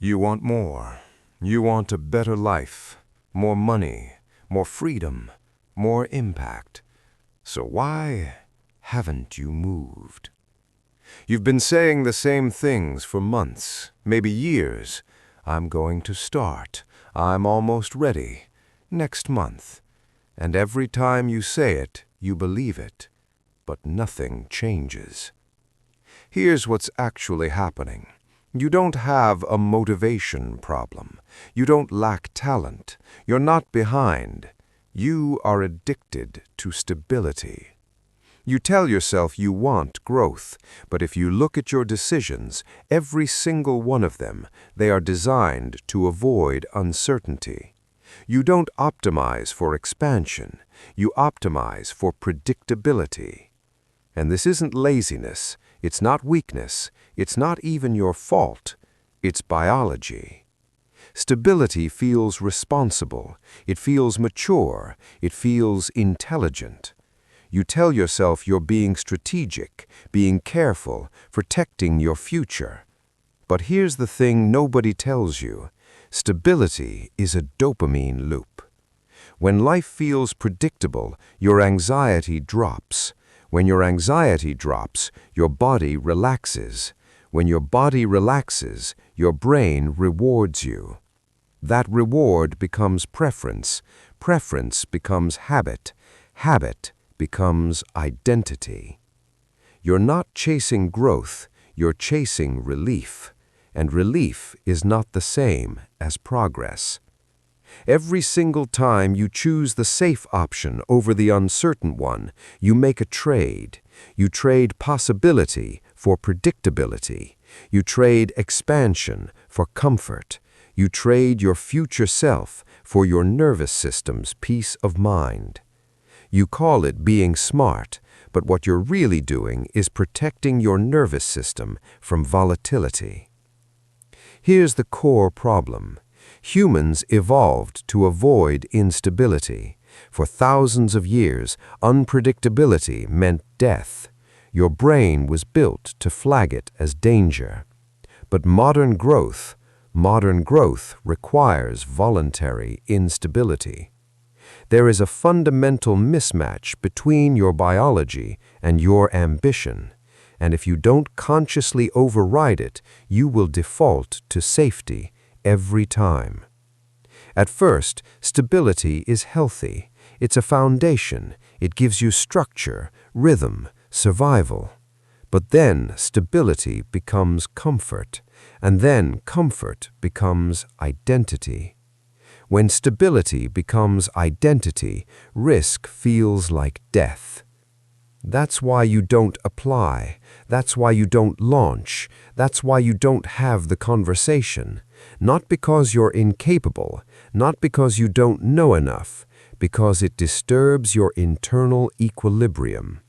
You want more. You want a better life, more money, more freedom, more impact. So why haven't you moved? You've been saying the same things for months, maybe years. I'm going to start. I'm almost ready. Next month. And every time you say it, you believe it. But nothing changes. Here's what's actually happening. You don't have a motivation problem. You don't lack talent. You're not behind. You are addicted to stability. You tell yourself you want growth, but if you look at your decisions, every single one of them, they are designed to avoid uncertainty. You don't optimize for expansion. You optimize for predictability. And this isn't laziness. It's not weakness. It's not even your fault. It's biology. Stability feels responsible. It feels mature. It feels intelligent. You tell yourself you're being strategic, being careful, protecting your future. But here's the thing nobody tells you. Stability is a dopamine loop. When life feels predictable, your anxiety drops. When your anxiety drops, your body relaxes. When your body relaxes, your brain rewards you. That reward becomes preference. Preference becomes habit. Habit becomes identity. You're not chasing growth, you're chasing relief. And relief is not the same as progress. Every single time you choose the safe option over the uncertain one, you make a trade. You trade possibility for predictability. You trade expansion for comfort. You trade your future self for your nervous system's peace of mind. You call it being smart, but what you're really doing is protecting your nervous system from volatility. Here's the core problem. Humans evolved to avoid instability. For thousands of years, unpredictability meant death. Your brain was built to flag it as danger. But modern growth requires voluntary instability. There is a fundamental mismatch between your biology and your ambition, and if you don't consciously override it, you will default to safety every time. At first, stability is healthy. It's a foundation. It gives you structure, rhythm, survival. But then stability becomes comfort, and then comfort becomes identity. When stability becomes identity, risk feels like death. That's why you don't apply. That's why you don't launch. That's why you don't have the conversation. Not because you're incapable, not because you don't know enough, because it disturbs your internal equilibrium.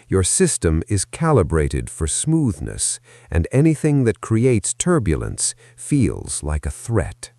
Your system is calibrated for smoothness, and anything that creates turbulence feels like a threat.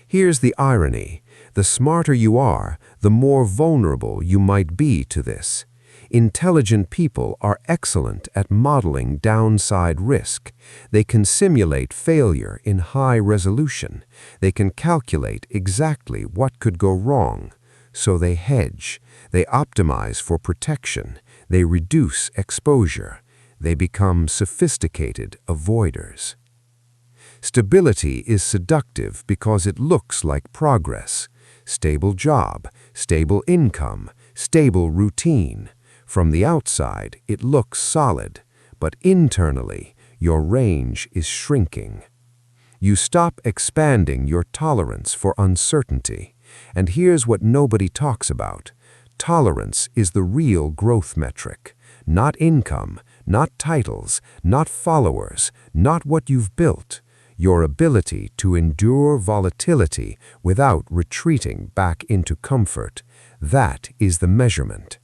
Here's the irony. The smarter you are, the more vulnerable you might be to this. Intelligent people are excellent at modeling downside risk. They can simulate failure in high resolution. They can calculate exactly what could go wrong. So they hedge. They optimize for protection. They reduce exposure. They become sophisticated avoiders. Stability is seductive because it looks like progress. Stable job, stable income, stable routine. From the outside, it looks solid, but internally, your range is shrinking. You stop expanding your tolerance for uncertainty. And here's what nobody talks about. Tolerance is the real growth metric. Not income, not titles, not followers, not what you've built. Your ability to endure volatility without retreating back into comfort. That is the measurement.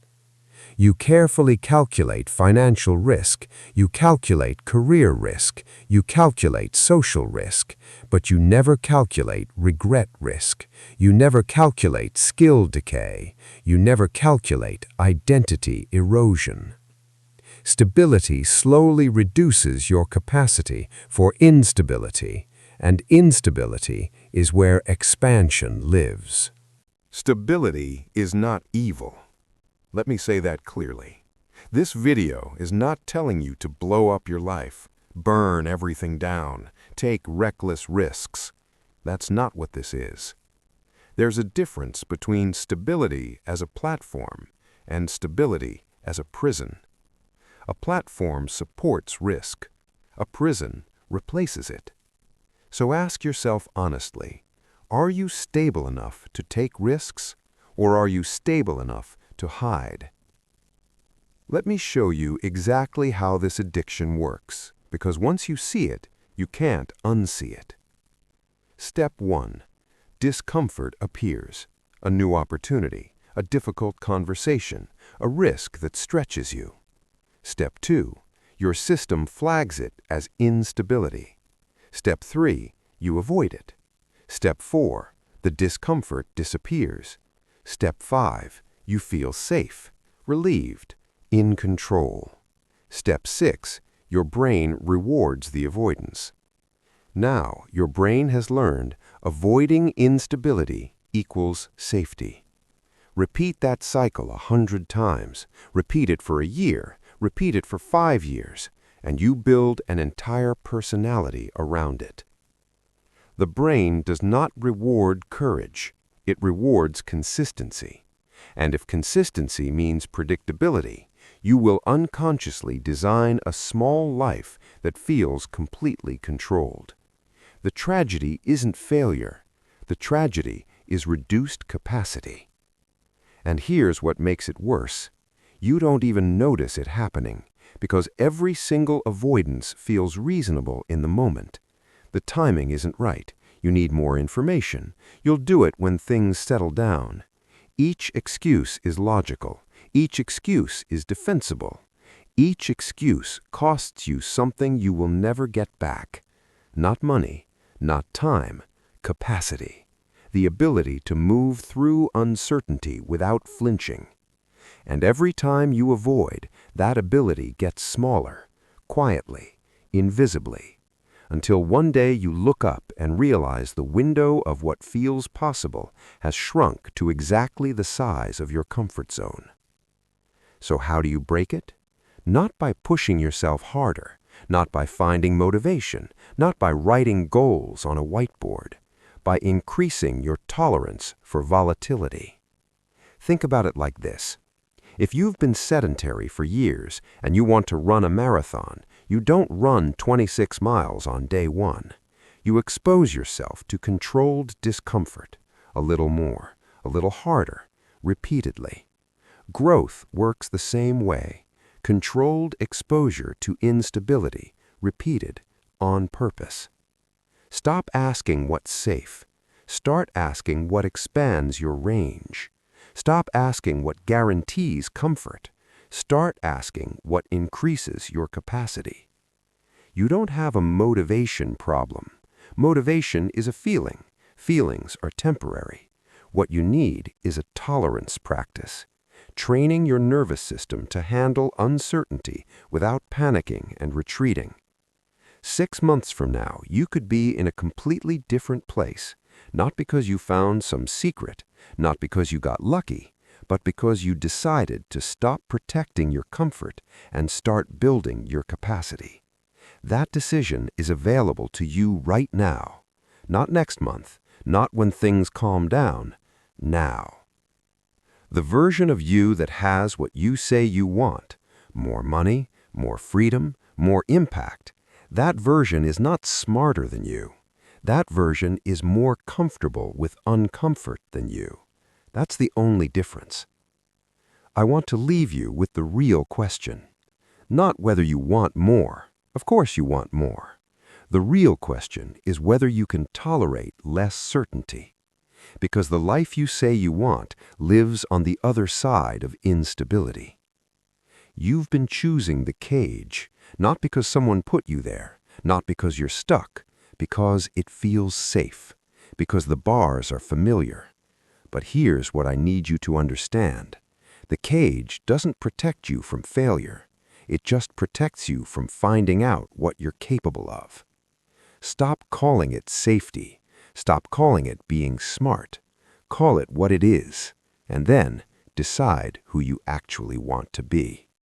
You carefully calculate financial risk, you calculate career risk, you calculate social risk, but you never calculate regret risk. You never calculate skill decay. You never calculate identity erosion. Stability slowly reduces your capacity for instability, and instability is where expansion lives. Stability is not evil. Let me say that clearly. This video is not telling you to blow up your life, burn everything down, take reckless risks. That's not what this is. There's a difference between stability as a platform and stability as a prison. A platform supports risk. A prison replaces it. So ask yourself honestly, are you stable enough to take risks, or are you stable enough to hide? Let me show you exactly how this addiction works, because once you see it, you can't unsee it. Step 1. Discomfort appears. A new opportunity, a difficult conversation, a risk that stretches you. Step 2. Your system flags it as instability. Step 3. You avoid it. Step 4. The discomfort disappears. Step 5. You feel safe, relieved, in control. Step 6. Your brain rewards the avoidance. Now, your brain has learned avoiding instability equals safety. Repeat that cycle 100 times. Repeat it for a year. Repeat it for 5 years. And you build an entire personality around it. The brain does not reward courage. It rewards consistency. And if consistency means predictability, you will unconsciously design a small life that feels completely controlled. The tragedy isn't failure. The tragedy is reduced capacity. And here's what makes it worse. You don't even notice it happening, because every single avoidance feels reasonable in the moment. The timing isn't right. You need more information. You'll do it when things settle down. Each excuse is logical. Each excuse is defensible. Each excuse costs you something you will never get back. Not money, not time, capacity. The ability to move through uncertainty without flinching. And every time you avoid, that ability gets smaller, quietly, invisibly, until one day you look up and realize the window of what feels possible has shrunk to exactly the size of your comfort zone. So how do you break it? Not by pushing yourself harder, not by finding motivation, not by writing goals on a whiteboard, by increasing your tolerance for volatility. Think about it like this. If you've been sedentary for years and you want to run a marathon, you don't run 26 miles on day 1. You expose yourself to controlled discomfort, a little more, a little harder, repeatedly. Growth works the same way. Controlled exposure to instability, repeated, on purpose. Stop asking what's safe. Start asking what expands your range. Stop asking what guarantees comfort. Start asking what increases your capacity. You don't have a motivation problem. Motivation is a feeling. Feelings are temporary. What you need is a tolerance practice. Training your nervous system to handle uncertainty without panicking and retreating. 6 months from now, you could be in a completely different place, not because you found some secret, not because you got lucky, but because you decided to stop protecting your comfort and start building your capacity. That decision is available to you right now. Not next month, not when things calm down, now. The version of you that has what you say you want, more money, more freedom, more impact, that version is not smarter than you. That version is more comfortable with uncomfort than you. That's the only difference. I want to leave you with the real question. Not whether you want more. Of course you want more. The real question is whether you can tolerate less certainty. Because the life you say you want lives on the other side of instability. You've been choosing the cage, not because someone put you there, not because you're stuck, because it feels safe, because the bars are familiar. But here's what I need you to understand. The cage doesn't protect you from failure. It just protects you from finding out what you're capable of. Stop calling it safety. Stop calling it being smart. Call it what it is, and then decide who you actually want to be.